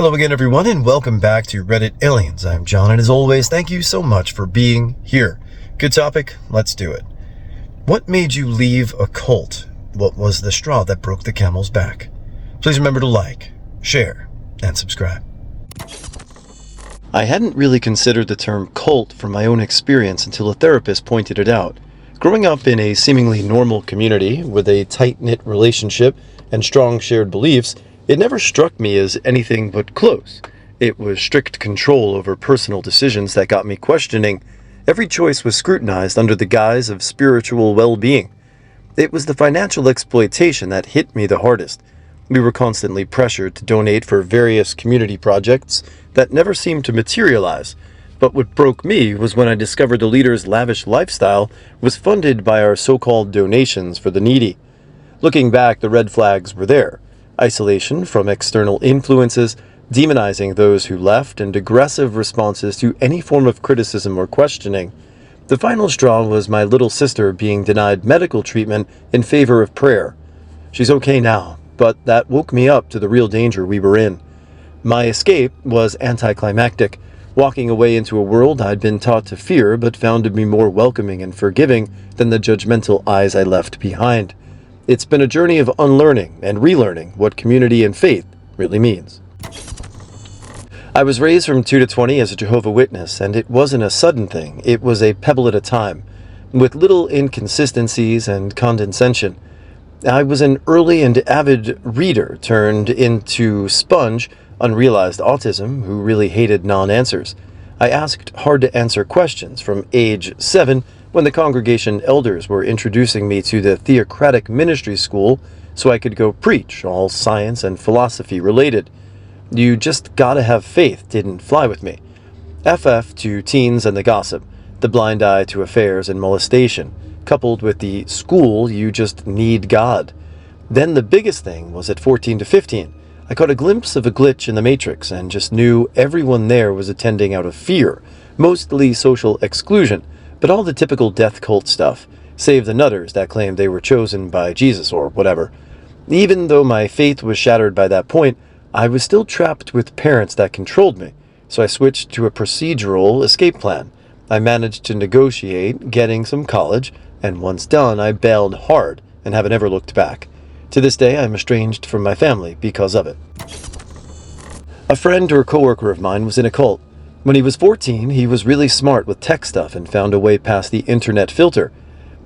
Hello again, everyone, and welcome back to Reddit Aliens. I'm John, and as always, thank you so much for being here. Good topic, let's do it. What made you leave a cult? What was the straw that broke the camel's back? Please remember to like, share, and subscribe. I hadn't really considered the term cult from my own experience until a therapist pointed it out. Growing up in a seemingly normal community with a tight-knit relationship and strong shared beliefs, it never struck me as anything but close. It was strict control over personal decisions that got me questioning. Every choice was scrutinized under the guise of spiritual well-being. It was the financial exploitation that hit me the hardest. We were constantly pressured to donate for various community projects that never seemed to materialize. But what broke me was when I discovered the leader's lavish lifestyle was funded by our so-called donations for the needy. Looking back, the red flags were there. Isolation from external influences, demonizing those who left, and aggressive responses to any form of criticism or questioning. The final straw was my little sister being denied medical treatment in favor of prayer. She's okay now, but that woke me up to the real danger we were in. My escape was anticlimactic, walking away into a world I'd been taught to fear but found to be more welcoming and forgiving than the judgmental eyes I left behind. It's been a journey of unlearning and relearning what community and faith really means. I was raised from 2 to 20 as a Jehovah's Witness, and it wasn't a sudden thing. It was a pebble at a time, with little inconsistencies and condescension. I was an early and avid reader turned into sponge, unrealized autism, who really hated non-answers. I asked hard-to-answer questions from age 7 when the congregation elders were introducing me to the theocratic ministry school so I could go preach, all science and philosophy related. You just gotta have faith didn't fly with me. FF to teens and the gossip, the blind eye to affairs and molestation, coupled with the school you just need God. Then the biggest thing was at 14 to 15. I caught a glimpse of a glitch in the matrix and just knew everyone there was attending out of fear, mostly social exclusion, but all the typical death cult stuff, save the nutters that claimed they were chosen by Jesus or whatever. Even though my faith was shattered by that point, I was still trapped with parents that controlled me, so I switched to a procedural escape plan. I managed to negotiate getting some college, and once done, I bailed hard and haven't ever looked back. To this day, I'm estranged from my family because of it. A friend or coworker of mine was in a cult. When he was 14, he was really smart with tech stuff and found a way past the internet filter.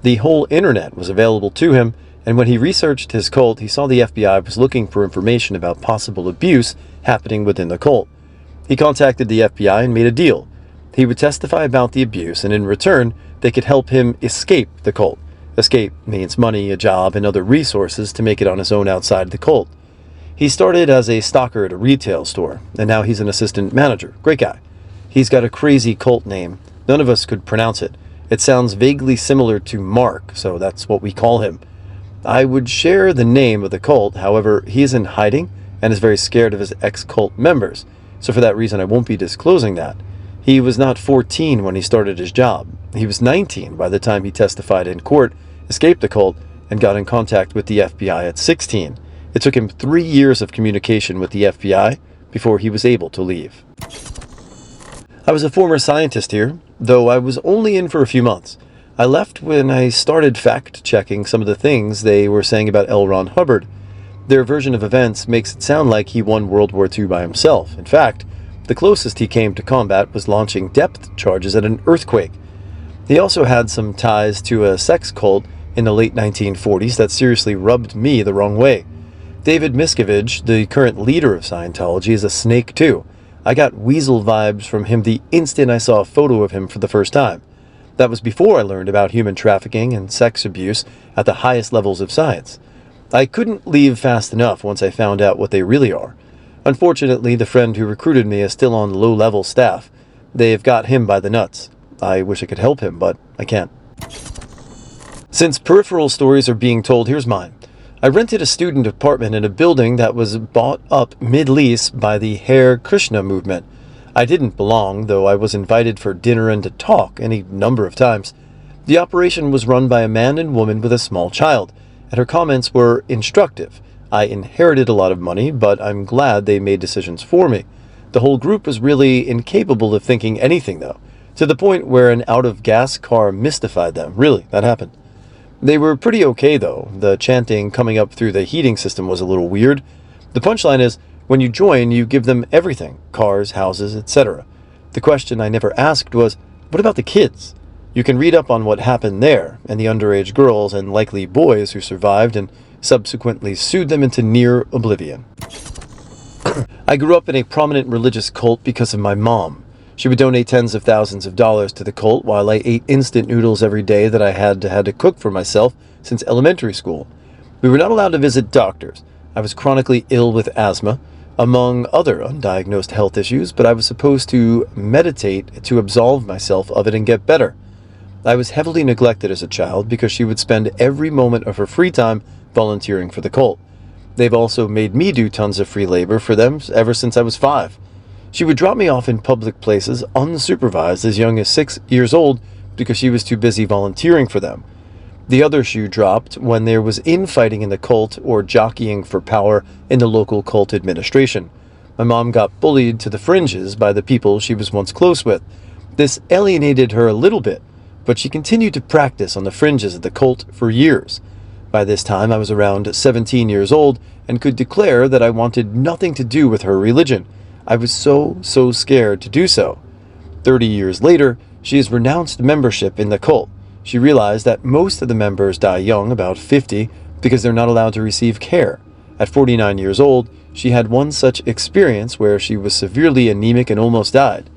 The whole internet was available to him, and when he researched his cult, he saw the FBI was looking for information about possible abuse happening within the cult. He contacted the FBI and made a deal. He would testify about the abuse, and in return, they could help him escape the cult. Escape means money, a job, and other resources to make it on his own outside the cult. He started as a stalker at a retail store, and now he's an assistant manager. Great guy. He's got a crazy cult name. None of us could pronounce it. It sounds vaguely similar to Mark, so that's what we call him. I would share the name of the cult, however, he is in hiding and is very scared of his ex-cult members, so for that reason I won't be disclosing that. He was not 14 when he started his job. He was 19 by the time he testified in court, escaped the cult, and got in contact with the FBI at 16. It took him 3 years of communication with the FBI before he was able to leave. I was a former scientist here, though I was only in for a few months. I left when I started fact-checking some of the things they were saying about L. Ron Hubbard. Their version of events makes it sound like he won World War II by himself. In fact, the closest he came to combat was launching depth charges at an earthquake. He also had some ties to a sex cult in the late 1940s that seriously rubbed me the wrong way. David Miscavige, the current leader of Scientology, is a snake too. I got weasel vibes from him the instant I saw a photo of him for the first time. That was before I learned about human trafficking and sex abuse at the highest levels of science. I couldn't leave fast enough once I found out what they really are. Unfortunately, the friend who recruited me is still on low-level staff. They've got him by the nuts. I wish I could help him, but I can't. Since peripheral stories are being told, here's mine. I rented a student apartment in a building that was bought up mid-lease by the Hare Krishna movement. I didn't belong, though I was invited for dinner and to talk any number of times. The operation was run by a man and woman with a small child, and her comments were instructive. I inherited a lot of money, but I'm glad they made decisions for me. The whole group was really incapable of thinking anything, though, to the point where an out-of-gas car mystified them. Really, that happened. They were pretty okay, though. The chanting coming up through the heating system was a little weird. The punchline is, when you join, you give them everything: cars, houses, etc. The question I never asked was, what about the kids? You can read up on what happened there, and the underage girls and likely boys who survived and subsequently sued them into near oblivion. I grew up in a prominent religious cult because of my mom. She would donate tens of thousands of dollars to the cult while I ate instant noodles every day that I had to cook for myself since elementary school. We were not allowed to visit doctors. I was chronically ill with asthma, among other undiagnosed health issues, but I was supposed to meditate to absolve myself of it and get better. I was heavily neglected as a child because she would spend every moment of her free time volunteering for the cult. They've also made me do tons of free labor for them ever since I was 5. She would drop me off in public places unsupervised as young as 6 years old because she was too busy volunteering for them. The other shoe dropped when there was infighting in the cult or jockeying for power in the local cult administration. My mom got bullied to the fringes by the people she was once close with. This alienated her a little bit, but she continued to practice on the fringes of the cult for years. By this time, I was around 17 years old and could declare that I wanted nothing to do with her religion. I was so scared to do so. 30 years later, she has renounced membership in the cult. She realized that most of the members die young, about 50, because they're not allowed to receive care. At 49 years old, she had one such experience where she was severely anemic and almost died.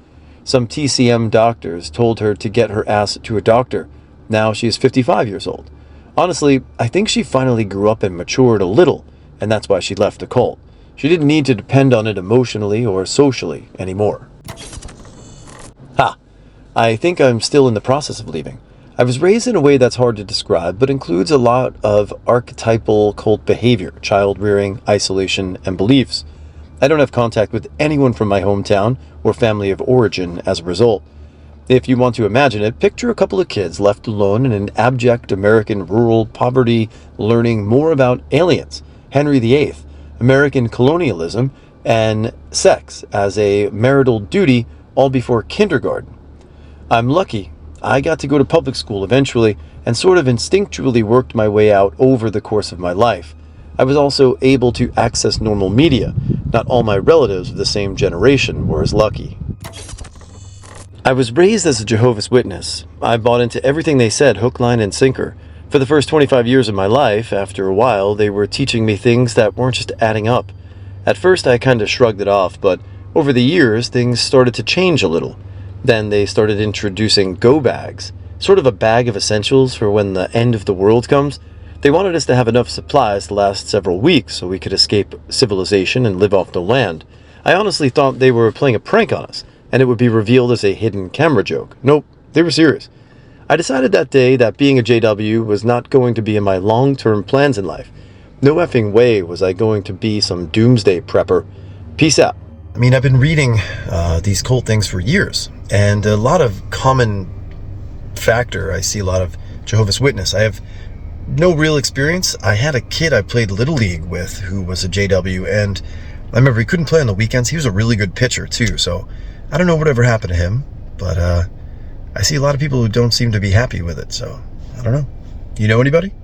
Some TCM doctors told her to get her ass to a doctor. Now she is 55 years old. Honestly, I think she finally grew up and matured a little, and that's why she left the cult. She didn't need to depend on it emotionally or socially anymore. I think I'm still in the process of leaving. I was raised in a way that's hard to describe, but includes a lot of archetypal cult behavior, child rearing, isolation, and beliefs. I don't have contact with anyone from my hometown or family of origin as a result. If you want to imagine it, picture a couple of kids left alone in an abject American rural poverty learning more about aliens, Henry VIII, American colonialism, and sex as a marital duty all before kindergarten. I'm lucky. I got to go to public school eventually and sort of instinctually worked my way out over the course of my life. I was also able to access normal media. Not all my relatives of the same generation were as lucky. I was raised as a Jehovah's Witness. I bought into everything they said, hook, line, and sinker. For the first 25 years of my life, after a while, they were teaching me things that weren't just adding up. At first, I kind of shrugged it off, but over the years, things started to change a little. Then they started introducing go bags, sort of a bag of essentials for when the end of the world comes. They wanted us to have enough supplies to last several weeks so we could escape civilization and live off the land. I honestly thought they were playing a prank on us, and it would be revealed as a hidden camera joke. Nope, they were serious. I decided that day that being a JW was not going to be in my long-term plans in life. No effing way was I going to be some doomsday prepper. Peace out. I mean, I've been reading these cult things for years, and a lot of common factor. I see a lot of Jehovah's Witness. I have no real experience. I had a kid I played Little League with who was a JW, and I remember he couldn't play on the weekends. He was a really good pitcher, too, so I don't know whatever happened to him, but I see a lot of people who don't seem to be happy with it, so I don't know. You know anybody?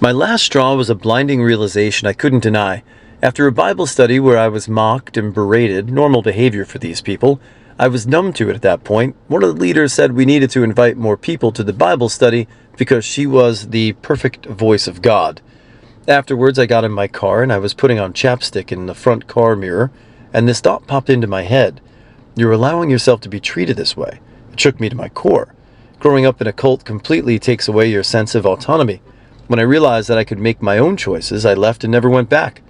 My last straw was a blinding realization I couldn't deny. After a Bible study where I was mocked and berated, normal behavior for these people, I was numb to it at that point. One of the leaders said we needed to invite more people to the Bible study because she was the perfect voice of God. Afterwards, I got in my car and I was putting on chapstick in the front car mirror, and this thought popped into my head. You're allowing yourself to be treated this way. It shook me to my core. Growing up in a cult completely takes away your sense of autonomy. When I realized that I could make my own choices, I left and never went back.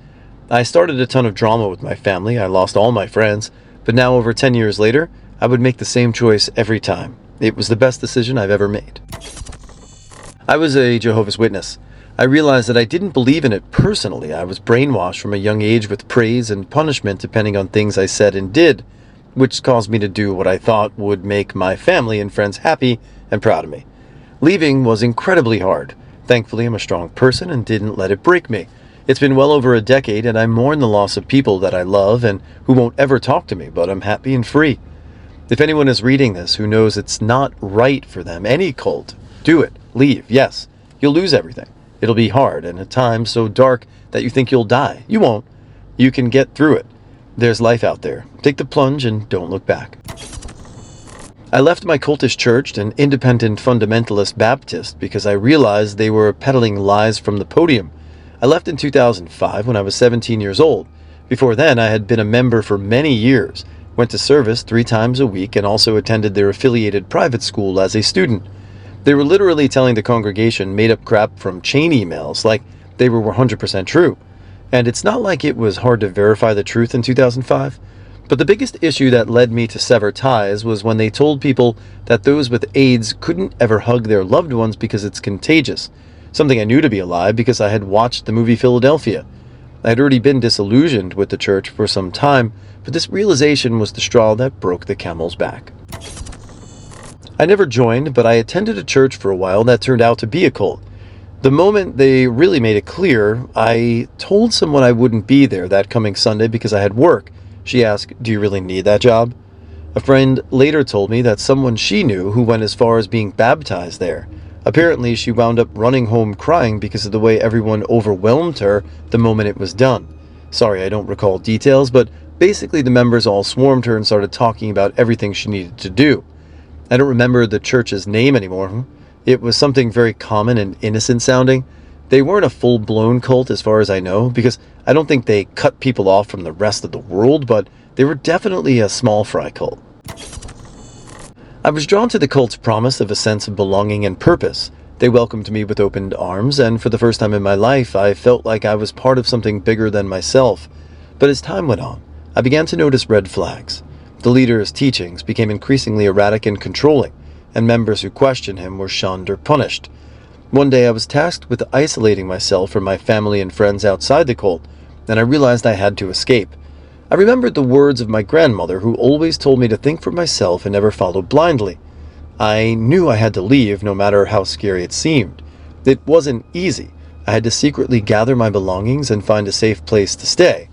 I started a ton of drama with my family. I lost all my friends. But now, over 10 years later, I would make the same choice every time. It was the best decision I've ever made. I was a Jehovah's Witness. I realized that I didn't believe in it personally. I was brainwashed from a young age with praise and punishment depending on things I said and did, which caused me to do what I thought would make my family and friends happy and proud of me. Leaving was incredibly hard. Thankfully, I'm a strong person and didn't let it break me. It's been well over a decade, and I mourn the loss of people that I love and who won't ever talk to me, but I'm happy and free. If anyone is reading this who knows it's not right for them, any cult, do it. Leave. Yes, you'll lose everything. It'll be hard, and at times so dark that you think you'll die. You won't. You can get through it. There's life out there. Take the plunge and don't look back. I left my cultish church, an independent fundamentalist Baptist, because I realized they were peddling lies from the podium. I left in 2005 when I was 17 years old. Before then, I had been a member for many years, went to service 3 times a week, and also attended their affiliated private school as a student. They were literally telling the congregation made-up crap from chain emails like they were 100% true. And it's not like it was hard to verify the truth in 2005. But the biggest issue that led me to sever ties was when they told people that those with AIDS couldn't ever hug their loved ones because it's contagious. Something I knew to be a lie because I had watched the movie Philadelphia. I had already been disillusioned with the church for some time, but this realization was the straw that broke the camel's back. I never joined, but I attended a church for a while that turned out to be a cult. The moment they really made it clear, I told someone I wouldn't be there that coming Sunday because I had work. She asked, "Do you really need that job?" A friend later told me that someone she knew who went as far as being baptized there. Apparently, she wound up running home crying because of the way everyone overwhelmed her the moment it was done. Sorry, I don't recall details, but basically the members all swarmed her and started talking about everything she needed to do. I don't remember the church's name anymore. It was something very common and innocent sounding. They weren't a full-blown cult as far as I know, because I don't think they cut people off from the rest of the world, but they were definitely a small fry cult. I was drawn to the cult's promise of a sense of belonging and purpose. They welcomed me with open arms, and for the first time in my life, I felt like I was part of something bigger than myself. But as time went on, I began to notice red flags. The leader's teachings became increasingly erratic and controlling, and members who questioned him were shunned or punished. One day I was tasked with isolating myself from my family and friends outside the cult, and I realized I had to escape. I remembered the words of my grandmother, who always told me to think for myself and never follow blindly. I knew I had to leave, no matter how scary it seemed. It wasn't easy. I had to secretly gather my belongings and find a safe place to stay.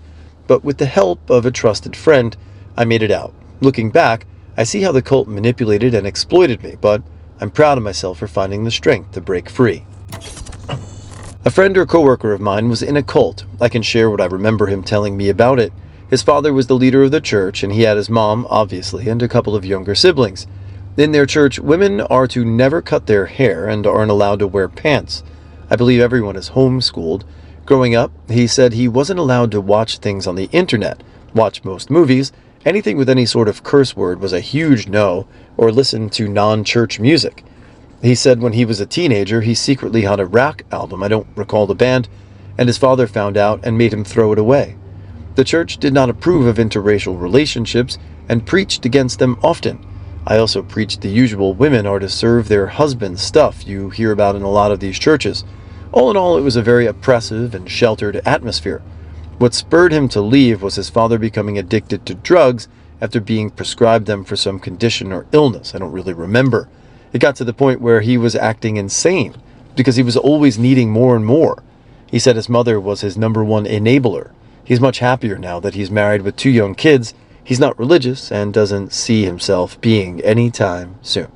But with the help of a trusted friend, I made it out. Looking back, I see how the cult manipulated and exploited me, but I'm proud of myself for finding the strength to break free. A friend or coworker of mine was in a cult. I can share what I remember him telling me about it. His father was the leader of the church, and he had his mom, obviously, and a couple of younger siblings. In their church, women are to never cut their hair and aren't allowed to wear pants. I believe everyone is homeschooled. Growing up, he said he wasn't allowed to watch things on the internet, watch most movies. Anything with any sort of curse word was a huge no, or listen to non-church music. He said when he was a teenager, he secretly had a rock album, I don't recall the band, and his father found out and made him throw it away. The church did not approve of interracial relationships and preached against them often. I also preached the usual women are to serve their husbands stuff you hear about in a lot of these churches. All in all, it was a very oppressive and sheltered atmosphere. What spurred him to leave was his father becoming addicted to drugs after being prescribed them for some condition or illness. I don't really remember. It got to the point where he was acting insane because he was always needing more and more. He said his mother was his #1 enabler. He's much happier now that he's married with 2 young kids. He's not religious and doesn't see himself being anytime soon.